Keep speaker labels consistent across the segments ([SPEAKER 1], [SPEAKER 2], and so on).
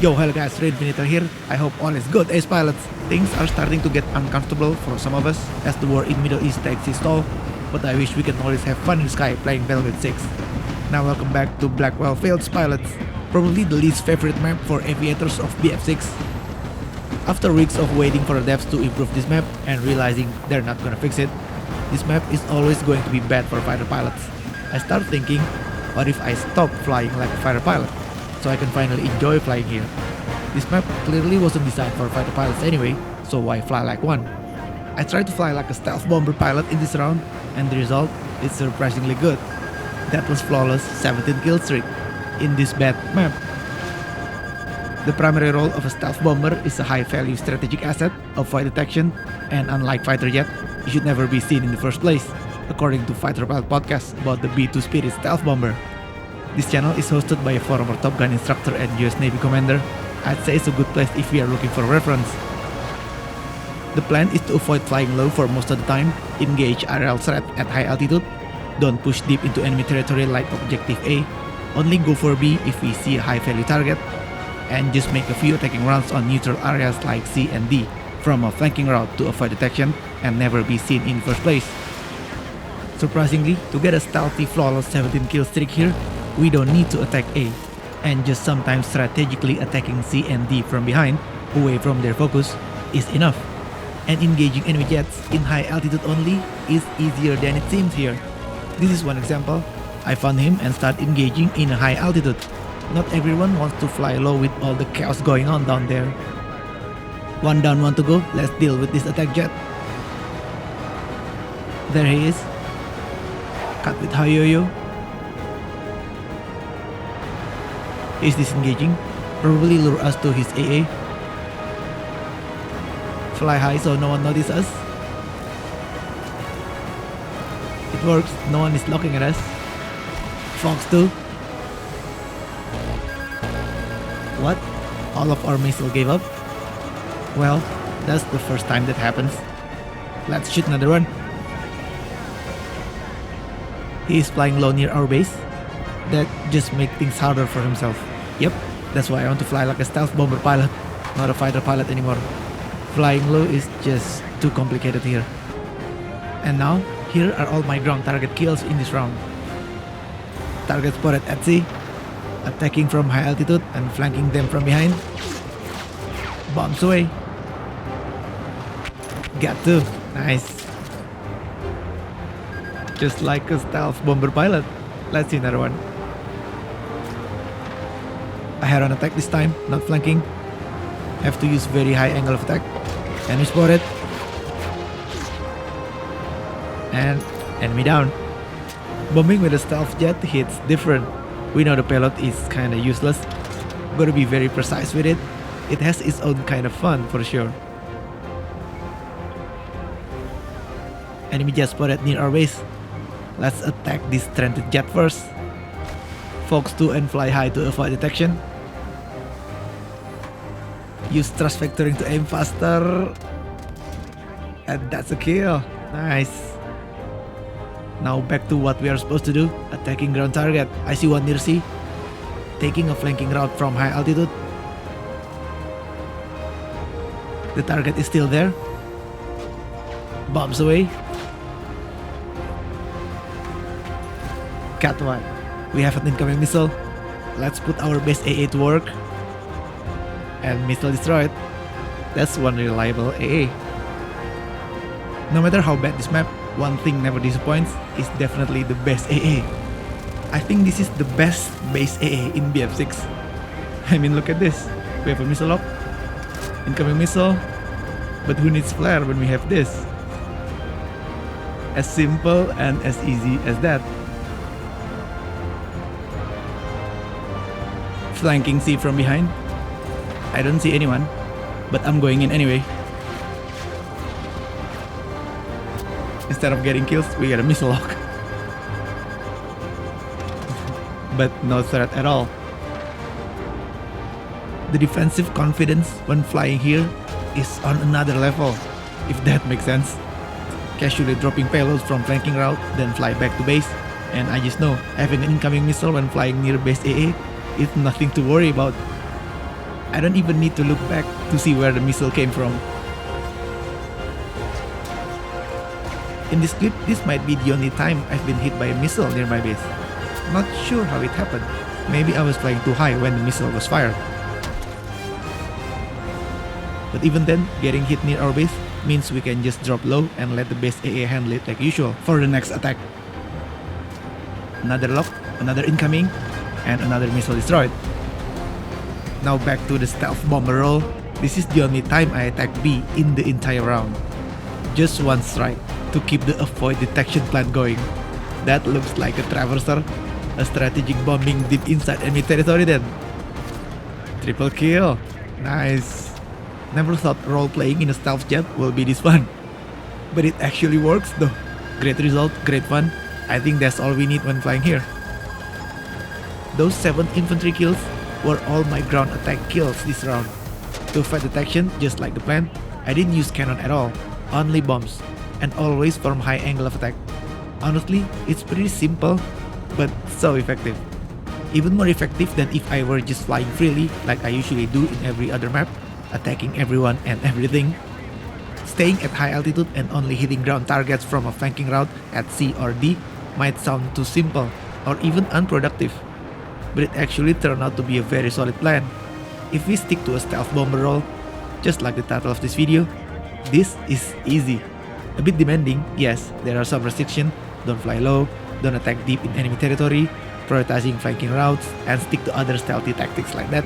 [SPEAKER 1] Yo, hello guys, Infiniter here. I hope all is good as pilots. Things are starting to get uncomfortable for some of us as the war in Middle East takes its toll, but I wish we can always have fun in the sky playing Battlefield 6. Now welcome back to Blackwell Fields Pilots, probably the least favorite map for aviators of BF6. After weeks of waiting for the devs to improve this map and realizing they're not gonna fix it, this map is always going to be bad for fighter pilots. I start thinking, what if I stop flying like a fighter pilot, so I can finally enjoy flying here? This map clearly wasn't designed for fighter pilots anyway, so why fly like one? I tried to fly like a stealth bomber pilot in this round, and the result is surprisingly good. That was flawless 17 kill streak in this bad map. The primary role of a stealth bomber is a high-value strategic asset of fight detection, and unlike fighter jet, it should never be seen in the first place, according to Fighter Pilot podcast about the B2 Spirit stealth bomber. This channel is hosted by a former Top Gun instructor and US Navy commander. I'd say it's a good place if we are looking for reference. The plan is to avoid flying low for most of the time, engage aerial threat at high altitude, don't push deep into enemy territory like Objective A, only go for B if we see a high-value target, and just make a few attacking runs on neutral areas like C and D from a flanking route to avoid detection and never be seen in the first place. Surprisingly, to get a stealthy flawless 17 kill streak here, we don't need to attack A, and just sometimes strategically attacking C and D from behind, away from their focus, is enough. And engaging enemy jets in high altitude only is easier than it seems here. This is one example. I found him and start engaging in a high altitude. Not everyone wants to fly low with all the chaos going on down there. One down, one to go, let's deal with this attack jet. There he is. Cut with high yo-yo. He's disengaging, probably lure us to his AA. Fly high so no one notices us. It works, no one is looking at us. Fox 2. What? All of our missile gave up? Well, that's the first time that happens. Let's shoot another one. He is flying low near our base. That just makes things harder for himself. Yep, that's why I want to fly like a stealth bomber pilot, not a fighter pilot anymore. Flying low is just too complicated here. And now, here are all my ground target kills in this round. Target spotted at sea, attacking from high altitude and flanking them from behind. Bombs away. Got two, nice. Just like a stealth bomber pilot. Let's see another one. A head-on attack this time, not flanking. Have to use very high angle of attack. Enemy spotted. And enemy down. Bombing with a stealth jet hits different. We know the payload is kinda useless. Gotta be very precise with it. It has its own kind of fun for sure. Enemy jet spotted near our base. Let's attack this stranded jet first. Fox 2 and fly high to avoid detection. Use thrust vectoring to aim faster. And that's a kill. Nice. Now back to what we are supposed to do, attacking ground target. I see one near C. Taking a flanking route from high altitude. The target is still there. Bombs away. Got one. We have an incoming missile. Let's put our base AA to work. And missile destroyed. That's one reliable AA. No matter how bad this map, one thing never disappoints is definitely the best AA. I think this is the best base AA in BF6. I mean, look at this. We have a missile lock. Incoming missile. But who needs flare when we have this? As simple and as easy as that. Flanking C from behind. I don't see anyone, but I'm going in anyway. Instead of getting kills, we get a missile lock. But no threat at all. The defensive confidence when flying here is on another level, if that makes sense. Casually dropping payloads from flanking route, then fly back to base, and I just know having an incoming missile when flying near base AA is nothing to worry about. I don't even need to look back to see where the missile came from. In this clip, this might be the only time I've been hit by a missile near my base. Not sure how it happened. Maybe I was flying too high when the missile was fired. But even then, getting hit near our base means we can just drop low and let the base AA handle it like usual for the next attack. Another lock, another incoming, and another missile destroyed. Now back to the stealth bomber role. This is the only time I attack B in the entire round. Just one strike to keep the avoid detection plan going. That looks like a traverser, a strategic bombing deep inside enemy territory then. Triple kill, nice. Never thought role-playing in a stealth jet will be this fun. But it actually works though. Great result, great fun. I think that's all we need when flying here. Those 7 infantry kills were all my ground attack kills this round. To fight detection, just like the plan, I didn't use cannon at all, only bombs, and always from high angle of attack. Honestly, it's pretty simple, but so effective. Even more effective than if I were just flying freely like I usually do in every other map, attacking everyone and everything. Staying at high altitude and only hitting ground targets from a flanking route at C or D might sound too simple or even unproductive, but it actually turned out to be a very solid plan. If we stick to a stealth bomber role, just like the title of this video, this is easy. A bit demanding, yes, there are some restrictions: don't fly low, don't attack deep in enemy territory, prioritizing flanking routes, and stick to other stealthy tactics like that.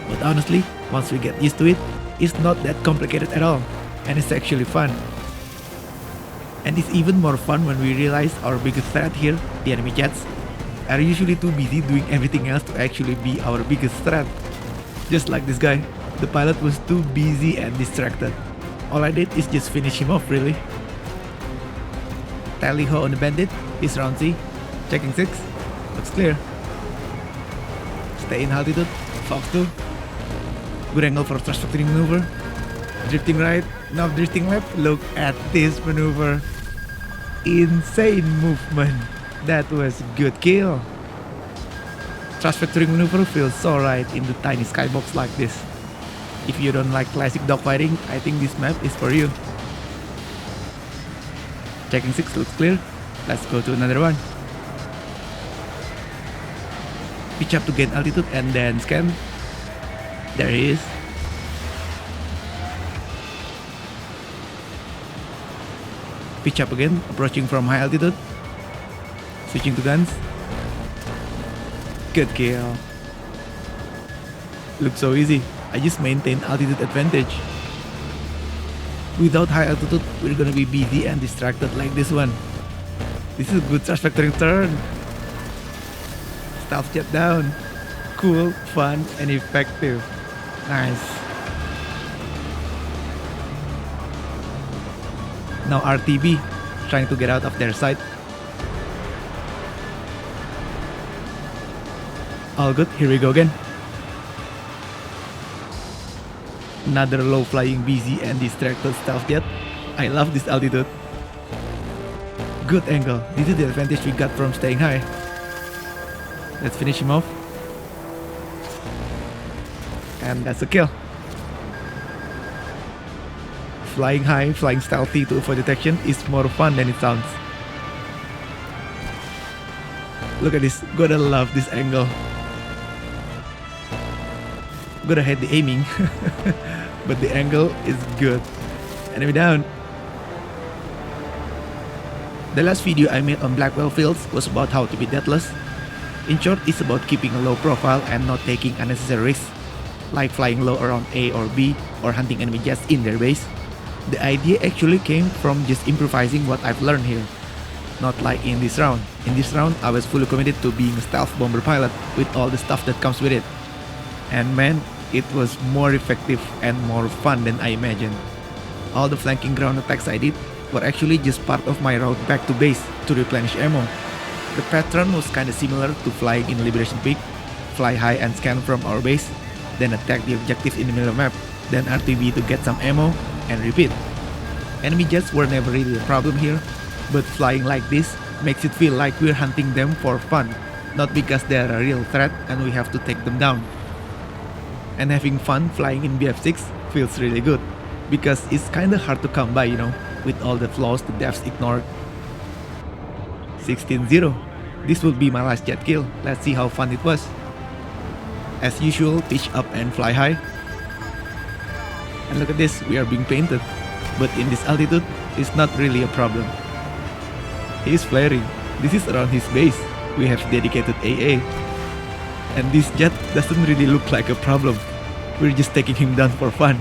[SPEAKER 1] But honestly, once we get used to it, it's not that complicated at all, and it's actually fun. And it's even more fun when we realize our biggest threat here, the enemy jets, are usually too busy doing everything else to actually be our biggest threat. Just like this guy, the pilot was too busy and distracted. All I did is just finish him off really. Tally ho on the bandit, he's round C, checking 6, looks clear. Stay in altitude, Fox 2. Good angle for thrust factoring maneuver. Drifting right, now drifting left. Look at this maneuver. Insane movement. That was a good kill. Thrust factoring maneuver feels so right in the tiny skybox like this. If you don't like classic dogfighting, I think this map is for you. Checking 6 looks clear. Let's go to another one. Pitch up to gain altitude and then scan. There he is. Pitch up again, approaching from high altitude. Switching to guns. Good kill. Looks so easy. I just maintain altitude advantage. Without high altitude, we're gonna be busy and distracted like this one. This is a good thrust factoring turn. Stealth jet down. Cool, fun, and effective. Nice. Now RTB, trying to get out of their sight. All good, here we go again. Another low flying busy and distracted stealth jet. I love this altitude. Good angle, this is the advantage we got from staying high. Let's finish him off. And that's a kill. Flying high, flying stealthy to avoid detection is more fun than it sounds. Look at this, gotta love this angle. Gotta hate the aiming, but the angle is good. Enemy down. The last video I made on Blackwell fields was about how to be deathless. In short, it's about keeping a low profile and not taking unnecessary risks, like flying low around A or B or hunting enemy jets in their base. The idea actually came from just improvising what I've learned here. Not like in this round. In this round, I was fully committed to being a stealth bomber pilot with all the stuff that comes with it. And man, it was more effective and more fun than I imagined. All the flanking ground attacks I did were actually just part of my route back to base to replenish ammo. The pattern was kinda similar to flying in Liberation Peak, fly high and scan from our base, then attack the objective in the middle of the map, then RTB to get some ammo, and repeat. Enemy jets were never really a problem here, but flying like this makes it feel like we're hunting them for fun, not because they're a real threat and we have to take them down. And having fun flying in BF6 feels really good, because it's kinda hard to come by, with all the flaws the devs ignored. 16-0. This will be my last jet kill, let's see how fun it was. As usual, pitch up and fly high. And look at this, we are being painted. But in this altitude, it's not really a problem. He is flaring. This is around his base. We have dedicated AA. And this jet doesn't really look like a problem. We're just taking him down for fun.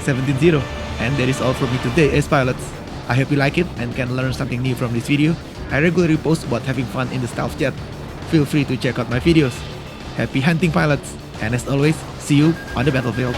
[SPEAKER 1] 17-0. And that is all from me today, Ace Pilots. I hope you like it and can learn something new from this video. I regularly post about having fun in the stealth jet. Feel free to check out my videos. Happy hunting, pilots! And as always, see you on the battlefield.